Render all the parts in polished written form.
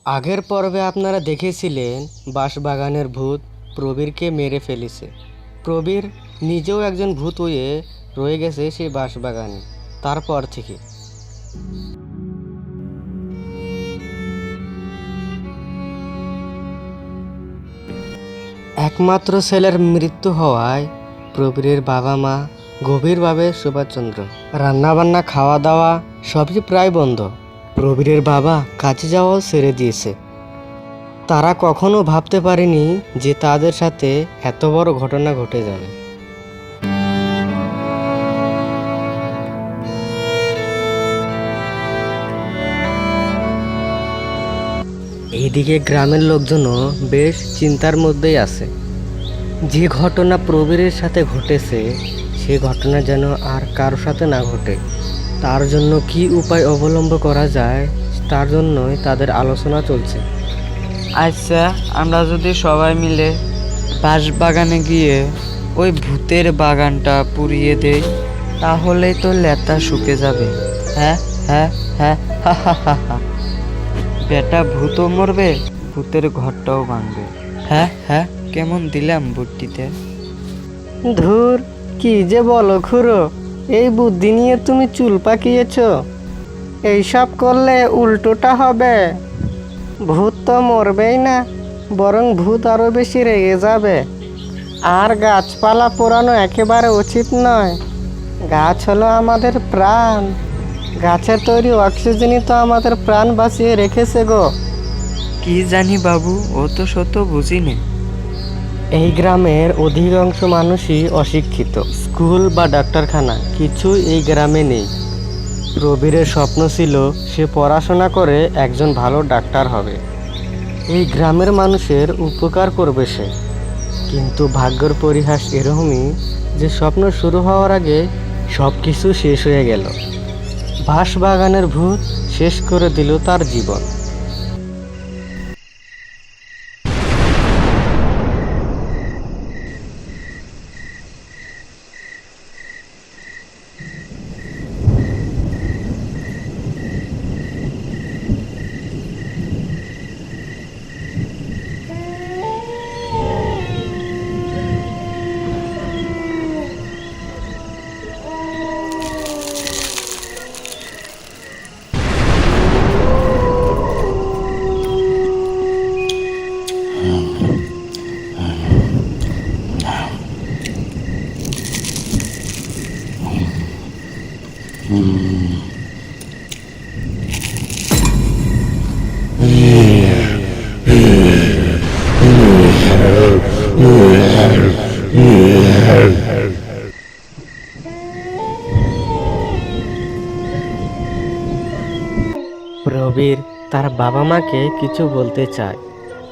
আগের পর্বে আপনারা দেখেছিলেন বাঁশবাগানের ভূত প্রবীরকে মেরে ফেলেছে। প্রবীর নিজেও একজন ভূত হয়ে রয়ে গেছে সেই বাঁশবাগানে। তারপর থেকে একমাত্র ছেলের মৃত্যু হওয়ায় প্রবীরের বাবা মা গভীরভাবে সুভাষচন্দ্র। রান্নাবান্না খাওয়া দাওয়া সবই প্রায় বন্ধ। প্রবীরের বাবা কাজে যাওয়াও ছেড়ে দিয়েছে। তারা কখনো ভাবতে পারেনি যে তাদের সাথে এত বড় ঘটনা ঘটে যাবে। এইদিকে গ্রামের লোকজনও বেশ চিন্তার মধ্যেই আছে। যে ঘটনা প্রবীরের সাথে ঘটেছে সে ঘটনা যেন আর কারোর সাথে না ঘটে। তার জন্য কি উপায় অবলম্বন করা যায় তার জন্যই তাদের আলোচনা চলছে। আচ্ছা, আমরা যদি সবাই মিলে বাঁশবাগানে গিয়ে ওই ভূতের বাগানটা পুড়িয়ে দেই তাহলেই তো লেতা শুকে যাবে। হ্যাঁ হ্যাঁ হ্যাঁ, হা হা হা হা। বেটা ভূতও মরবে, ভূতের ঘরটাও ভাঙবে। হ্যাঁ হ্যাঁ, কেমন দিলাম বুদ্ধিতে? ধুর, কি যে বলো খুড়ো, এই বুদ্ধি নিয়ে তুমি চুল পাকিয়েছ। এইসব করলে উল্টোটা হবে। ভূত তো মরবেই না, বরং ভূত আরো বেশি রেগে যাবে। আর গাছপালা পোড়ানো একেবারে উচিত নয়। গাছ হলো আমাদের প্রাণ। গাছের তৈরি অক্সিজেনই তো আমাদের প্রাণ বাঁচিয়ে রেখেছে গো। কি জানি বাবু, ও তো শত বুঝি নে। এই গ্রামের অধিকাংশ মানুষই অশিক্ষিত। স্কুল বা ডাক্তারখানা কিছুই এই গ্রামে নেই। প্রবীরের স্বপ্ন ছিল সে পড়াশোনা করে একজন ভালো ডাক্তার হবে, এই গ্রামের মানুষের উপকার করবে সে। কিন্তু ভাগ্যের পরিহাস এরকমই যে স্বপ্ন শুরু হওয়ার আগে সব কিছু শেষ হয়ে গেল। বাঁশবাগানের ভূত শেষ করে দিল তার জীবন। প্রবীর তার বাবা মাকে কিছু বলতে চায়,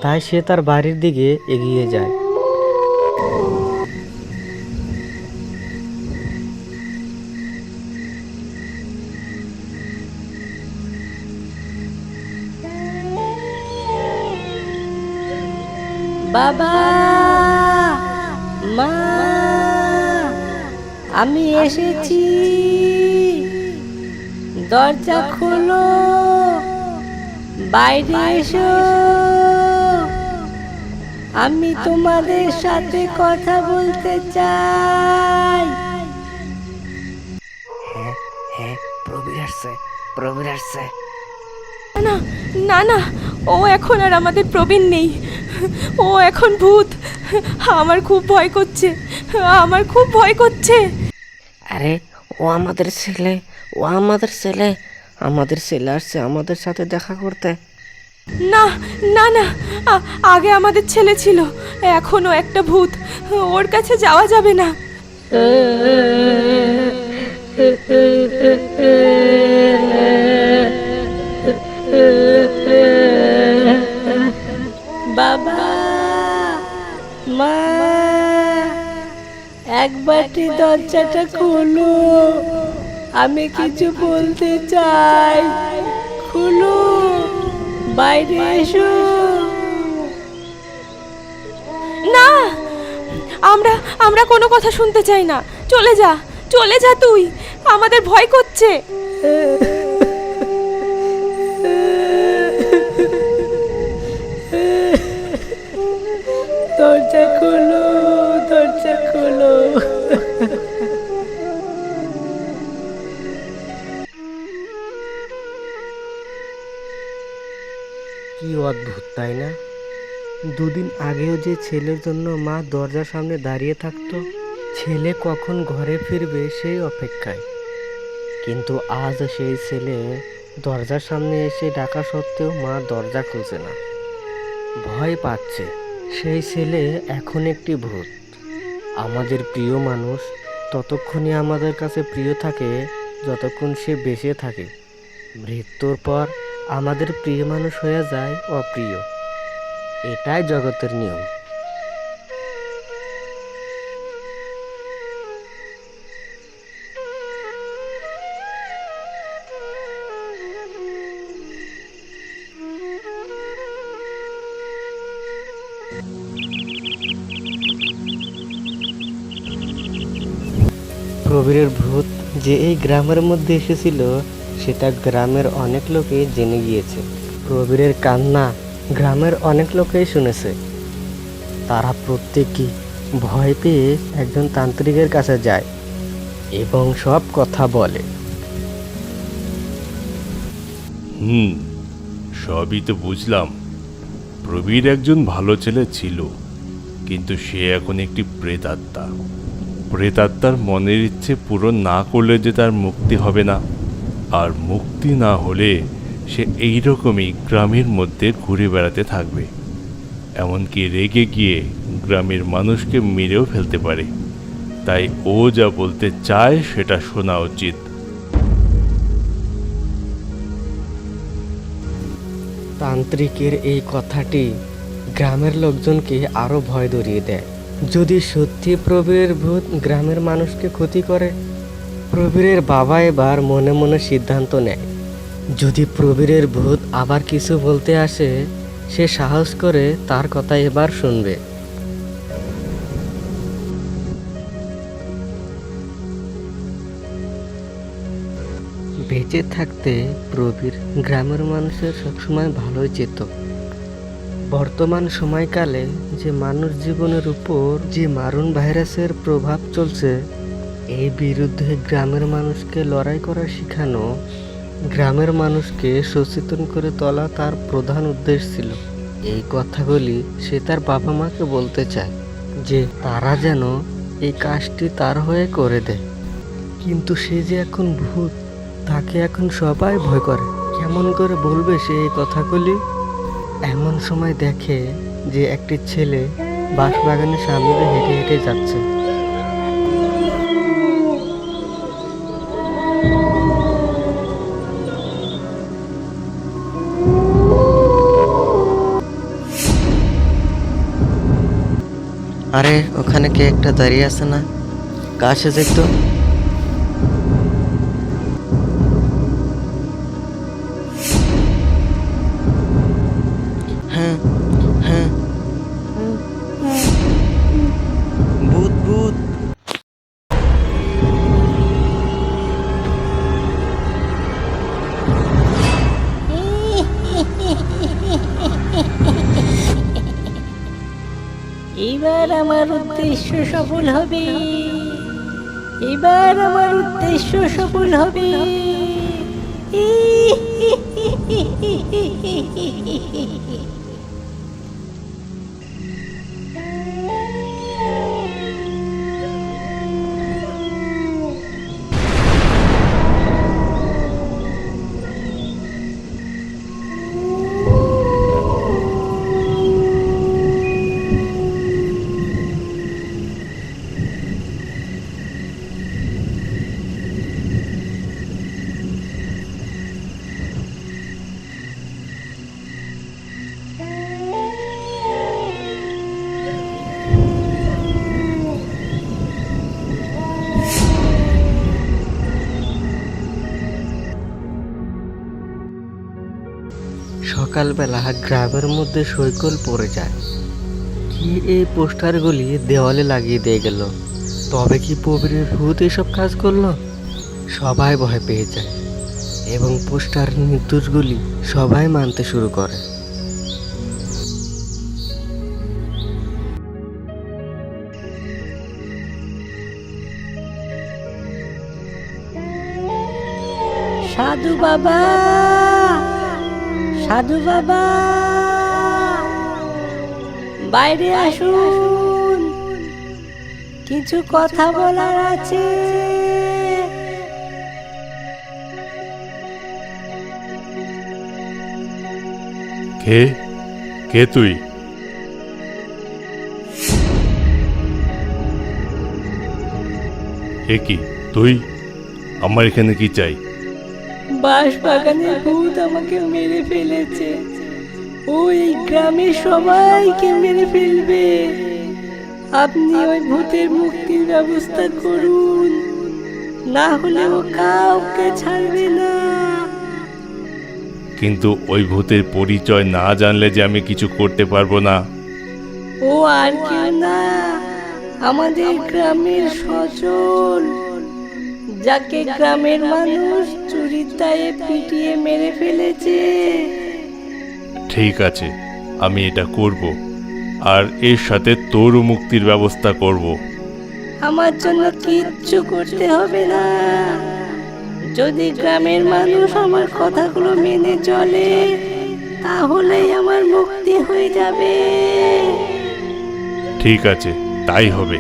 তাই সে তার বাড়ির দিকে এগিয়ে যায়। বাবা, মা, আমি এসেছি। দরজা খোলো, বাইরে এসো। আমি তোমাদের সাথে কথা বলতে চাই। হ্যাঁ হ্যাঁ, প্রবীর আসছে, প্রবীর আসছে। না না না, ও এখন আর আমাদের প্রবীণ নেই, ও এখন ভূত। আমার খুব ভয় করছে, আমার খুব ভয় করছে। আরে, ও আমাদের ছেলে, ও আমাদের ছেলে, আমাদের ছেলে আসছে আমাদের সাথে দেখা করতে। না না না, আগে আমাদের ছেলে ছিল, এখনো একটা ভূত, ওর কাছে যাওয়া যাবে না। বাবা, মা, একবারটি দরজাটা খোলো, আমি কিছু বলতে চাই। খোলো, বাইরে এসো। না, আমরা আমরা কোনো কথা শুনতে চাই না। চলে যা, চলে যা তুই, আমাদের ভয় করছে। কি অদ্ভুত তাই না? দুদিন আগেও যে ছেলের জন্য মা দরজার সামনে দাঁড়িয়ে থাকতো, ছেলে কখন ঘরে ফিরবে সেই অপেক্ষায়, কিন্তু আজ সেই ছেলে দরজার সামনে এসে ডাকা সত্ত্বেও মা দরজা খুলছে না, ভয় পাচ্ছে। সেই ছেলে এখন একটি ভূত। আমাদের প্রিয় মানুষ ততক্ষণই আমাদের কাছে প্রিয় থাকে যতক্ষণ সে বেঁচে থাকে। মৃত্যুর পর আমাদের প্রিয় মানুষ হয়ে যায় অপ্রিয়। এটাই জগতের নিয়ম। প্রবীরের ভূত যে এই গ্রামের মধ্যে এসেছিল সেটা গ্রামের অনেক লোকে জেনে গিয়েছে। প্রবীরের কান্না গ্রামের অনেক লোকেই শুনেছে। তারা প্রত্যেকেই ভয় পেয়ে একজন তান্ত্রিকের কাছে যায় এবং সব কথা বলে। সবই তো বুঝলাম। প্রবীর একজন ভালো ছেলে ছিল, কিন্তু সে এখন একটি প্রেতাত্মা। প্রেতাত্মার মনের ইচ্ছে পূরণ না করলে যে তার মুক্তি হবে না, আর মুক্তি না হলে সে এইরকমই গ্রামের মধ্যে ঘুরে বেড়াতে থাকবে, এমনকি রেগে গিয়ে গ্রামের মানুষকে মেরেও ফেলতে পারে। তাই ও যা বলতে চায় সেটা শোনা উচিত। তান্ত্রিকের এই কথাটি গ্রামের লোকজনকে আরো ভয় ধরিয়ে দেয়। যদি সত্যি প্রবীরের ভূত গ্রামের মানুষকে ক্ষতি করে, প্রবীরের বাবা এবার মনে মনে সিদ্ধান্ত নেয়, যদি প্রবীরের ভূত আবার কিছু বলতে আসে, সে সাহস করে তার কথা এবার শুনবে। বেঁচে থাকতে প্রবীর গ্রামের মানুষের সবসময় ভালোই চেত। বর্তমান সময়কালে যে মানুষ জীবনের উপর যে মারণ ভাইরাসের প্রভাব চলছে, এই বিরুদ্ধে গ্রামের মানুষকে লড়াই করা শেখানো, গ্রামের মানুষকে সচেতন করে তোলা তার প্রধান উদ্দেশ্য ছিল। এই কথাগুলি সে তার বাবা মাকে বলতে চায় যে তারা যেন এই কাজটি তার হয়ে করে দেয়। কিন্তু সে যে এখন ভূত, তাকে এখন সবাই ভয় করে। কেমন করে বলবে সে এই কথাগুলি? এমন সময় দেখে যে একটি ছেলে বাঁশবাগানের সামনে দিয়ে হেঁটে হেঁটে যাচ্ছে। আরে ওখানে কে একটা দাঁড়িয়ে আছে না? কাছে দেখতো। হ্যাঁ হ্যাঁ, ভূত ভূত। এবার আমার উদ্দেশ্য সফল হবে, এবার আমার উদ্দেশ্য সফল হবে। সকালবেলা গ্রামের মধ্যে সৈকল পড়ে যায়। কি এই পোস্টারগুলি দেওয়ালে লাগিয়ে দিয়ে গেল? তবে কি প্রবীরের ভূত এসব কাজ করলো? সবাই ভয় পেয়ে যায় এবং পোস্টার নির্দোষগুলি সবাই মানতে শুরু করে। সাধু বাবা, সাধু বাবা, বাইরে আসুন, কিছু কথা বলার আছে। কে কে তুই? এ কি তুই? আমার এখানে কি চাই? বাঁশ বাগানের ভূত আমাকে মেরে ফেলেছে। ও এই গ্রামের সবাইকে মেরে ফেলবে। আপনি ওই ভূতের মুক্তির ব্যবস্থা করুন, না হলে ও কাউকে ছাড়বে না। কিন্তু ওই ভূতের পরিচয় না জানলে যে আমি কিছু করতে পারবো না। ও আর কেউ না, আমাদের গ্রামের সজল, যাকে গ্রামের মানুষ চুরির দায়ে পিটিয়ে মেরে ফেলেছে। ঠিক আছে, আমি এটা করব, আর এর সাথে তোরও মুক্তির ব্যবস্থা করব। আমার জন্য কিচ্ছু করতে হবে না, যদি গ্রামের মানুষ আমার কথাগুলো মেনে চলে তাহলেই আমার মুক্তি হয়ে যাবে। ঠিক আছে, তাই হবে।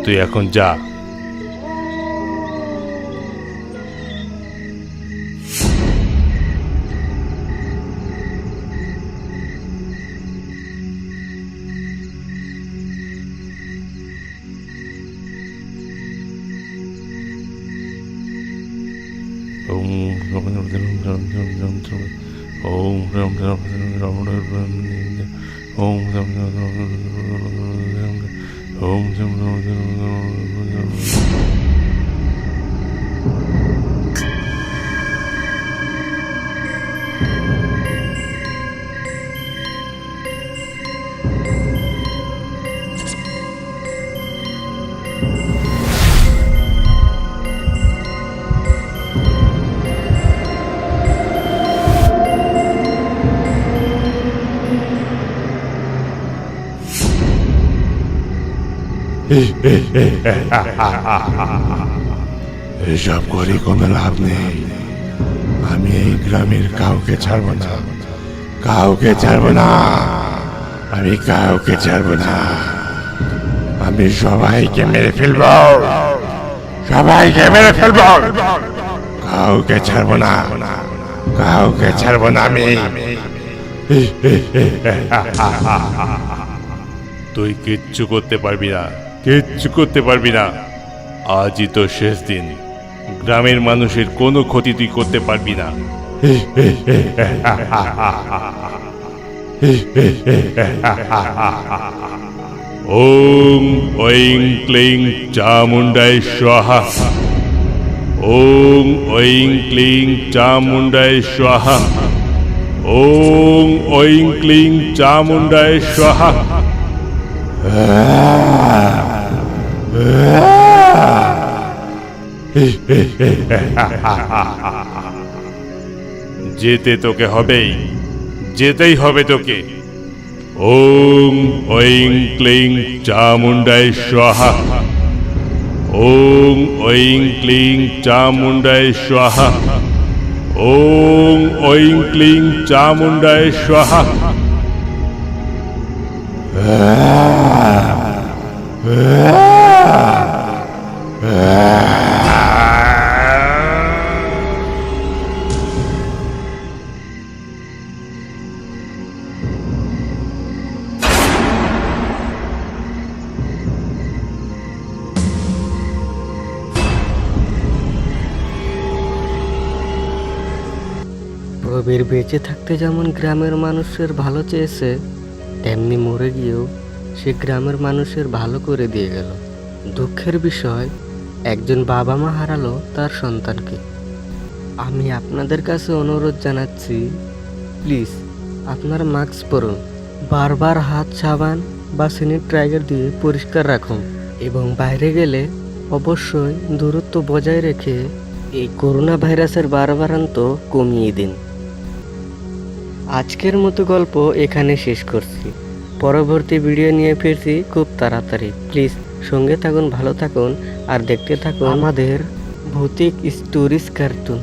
তুই এখন যা। এসব করে কোনো লাভ নেই। আমি এই গ্রামের কাউকে ছাড়বো না, কাউকে ছাড়বো না, আমি কাউকে ছাড়বো না। আমি সবাইকে মেরে ফেলবো, সবাইকে মেরে ফেলবো, কাউকে ছাড়বো না, কাউকে ছাড়বো না আমি। তুই কিচ্ছু করতে পারবি না, কিচ্ছু করতে পারবি না। আজই তো শেষ দিন, গ্রামের মানুষের কোনো ক্ষতি তুই করতে পারবি না। ওং ঐং ক্লিং চামুণ্ডায় স্বাহা। ওং ঐং ক্লিং চামুণ্ডায় স্বাহা। ওং ঐং ক্লিং চামুণ্ডায় স্বাহা। যেতে তোকে হবেই, যেতেই হবে তোকে। ওং ঐং ক্লিং চামুণ্ডায় স্বাহা। ওং ঐং ক্লিং চামুণ্ডায় স্বাহা। ওং ঐং ক্লিং চামুণ্ডায় স্বাহা। প্রবীর বেঁচে থাকতে যেমন গ্রামের মানুষের ভালো চেয়েছে, তেমনি মরে গিয়েও সে গ্রামের মানুষের ভালো করে দিয়ে গেল। দুঃখের বিষয়, একজন বাবা মা হারালো তার সন্তানকে। আমি আপনাদের কাছে অনুরোধ জানাচ্ছি, প্লিজ আপনারা মাস্ক পরুন, বারবার হাত সাবান বা স্যানিটাইজার দিয়ে পরিষ্কার রাখুন এবং বাইরে গেলে অবশ্যই দূরত্ব বজায় রেখে এই করোনা ভাইরাসের বাড়বাড়ন্ত কমিয়ে দিন। আজকের মতো গল্প এখানে শেষ করছি। পরবর্তী ভিডিও নিয়ে ফিরছি খুব তাড়াতাড়ি। প্লিজ সঙ্গে থাকুন, ভালো থাকুন আর দেখতে থাকুন আমাদের ভৌতিক স্টোরিজ কার্টুন।